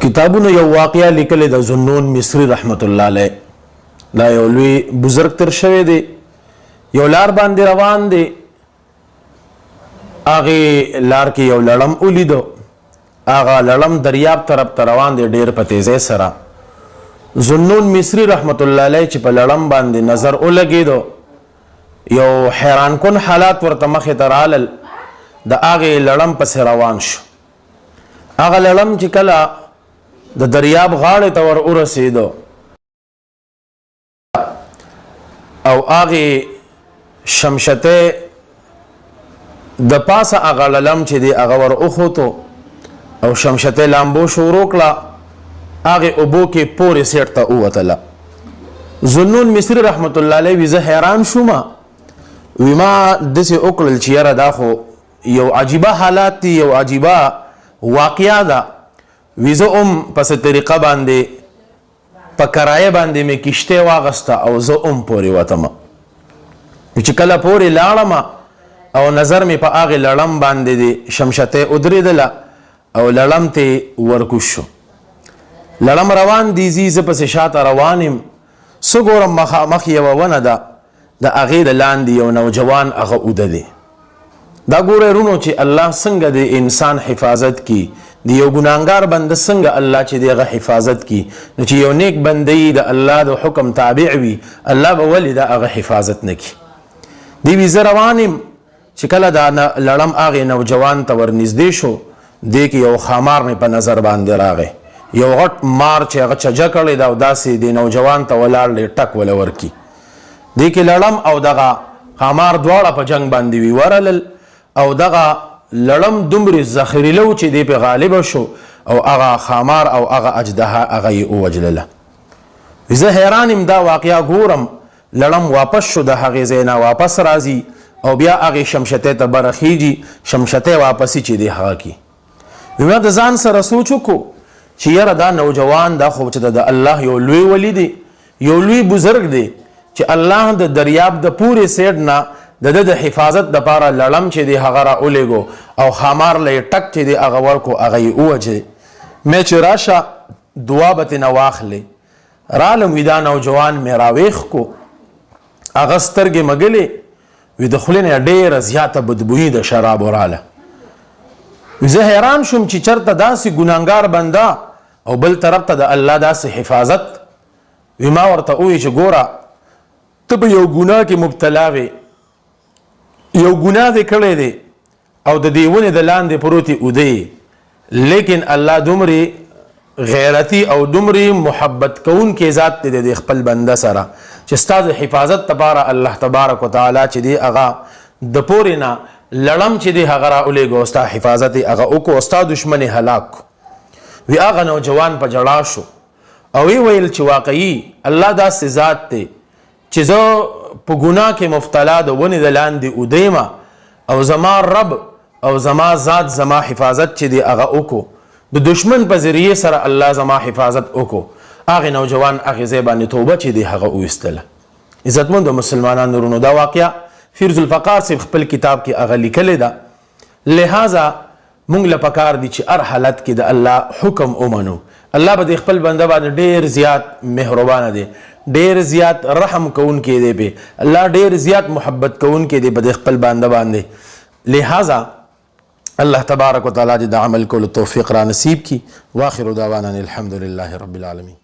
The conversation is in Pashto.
کتابونو یو واقعه لیکلې د ذوالنون مصری رحمت الله علیه. دا یو لوی بزرګ تر شوی دی، یو لار باندې روان دی. هغې لار کې یو لړم ولیدو. هغه لړم دریاب طرف ته روان دی ډېر په تیزۍ سره. ذوالنون مصری رحمت الله علیه چې په لړم باندې نظر ولګېدو، یو حیران کن حالات ورته مخې ته رالل. د هغې لړم پسې روان شو. هغه لړم چې کله د دریاب غاړې ته ور ورسېدو او هغې شمشتې د پاسه هغه لړم چې دی هغه ور وخوتو او شمشتې لامبو شروع کړه، هغې اوبو کې پورې سیټ ته ووتله. ذوالنون مصری رحمت الله علیه وي زه حیران شومه، وی ما داسې وکړل چې یاره دا خو یو عجیبه حالات دي، یو عجیبه واقعه ده. وی زه هم پسې طریقه باندې په کرایه باندې مې کشتۍ واغسته او زه هم پورې وتمه. چې کله پورې لاړم او نظر مې په هغې لړم باندې د شمشتۍ ودرېدله او لړم ته ورکوش شو. لړم روان دی زی زه پسې شاته روان یم. څه ګورم مخامخ یوه ونه ده، د هغې د لاندې یو نوجوان هغه اوده دی. دا ګوره رونو چې الله څنګه د انسان حفاظت کی، د یو ګناهګار بنده څنګه الله چې د هغه حفاظت کی. نو چې یو نیک بنده یي د الله د حکم تابع وي، الله به ولې د هغه حفاظت نه کی. دی وي زه روان یم چې کله دا لړم هغې نوجوان ته ورنږدې شو، دې کې یو ښامار مې په نظر باندې راغی. یو غټ مار چې هغه چجه کړې ده او داسې د نوجوان ته ولاړ دی ټک وله ورکي. دې کې لړم او دغه ښامار دواړه په جنګ باندې وي ورلل او دغه لړم دومره ذخیرلو چې دی په غالبه شو او هغه ښامار او هغه اجدها هغه یې ووجلله. زه حیران یم دا واقعه ګورم. لړم واپس شو د هغې ځای نه واپس راځي او بیا هغې شمشتۍ ته برخیږي، شمشتۍ واپسي چې دی هغه کی. ما د ځان سره سوچ وکړو چې یاره دا نوجوان دا خو چې د الله یو لوی ولی دی، یو لوی بزرګ دی چې الله د دریاب د پورې سیډ نه د د حفاظت دپاره لړم چې دی هغه را ولیږو او ښامار له یې ټک چې دی هغه ورکو هغه یې ووجې. مې چې راشه دعا به ترېنه واخلې. رالم وي دا نوجوان مې راویښ کو، هغه سترګې مږلې وي د خولې نه ډېره زیاته بدبویي د شرابو راله. زه حیران شوم چې چرته داسې ګناهګار بنده او بل طرف ته د الله داسې حفاظت. وي ما ورته ووایي چې ګوره ته په یو ګناه کې مبتلا وې، یو ګناه دې کړی دی او د دې ونې د لاندې پروتې اوده، لیکن الله دومرې غیرتي او دومرې محبت کوونکی ذات دی د خپل بنده سره چې ستا د حفاظت لپاره الله تبارک وتعالی چې دی هغه د پورې نه لړم چې دی هغه را ولیږو او ستا حفاظت یې هغه وکړو او ستا دشمن یې هلاک کړو. وی هغه نوجوان په ژړا شو او وی ویل چې واقعي الله داسې ذات دی چې زه په ګناه کې مبتلا د ونې د لاندې ودیمه او زما رب او زما ذات زما حفاظت چې دی هغه وکړو، د دشمن په ذریعې سره الله زما حفاظت وکړو. هغې نوجوان هغې ځای باندې توبه چې دی هغه وویستله. عزتمندو مسلمانانو ورونو دا واقعه فیر ذوالفقار صاحب خپل کتاب کې هغه لیکلې ده. لہذا موږ له پکار دي چې هر حالت کې د الله حکم ومنو. الله به د خپل بنده باندې ډېر زیات مهربانه دی، ډېر زیات رحم کوونکی دی، به الله ډېر زیات محبت کوونکی دی به د خپل بنده باندې. لہذا الله تبارک وتعالی د عمل کولو توفیق را نصیب کی. واخر دعوانا الحمد لله رب العالمین.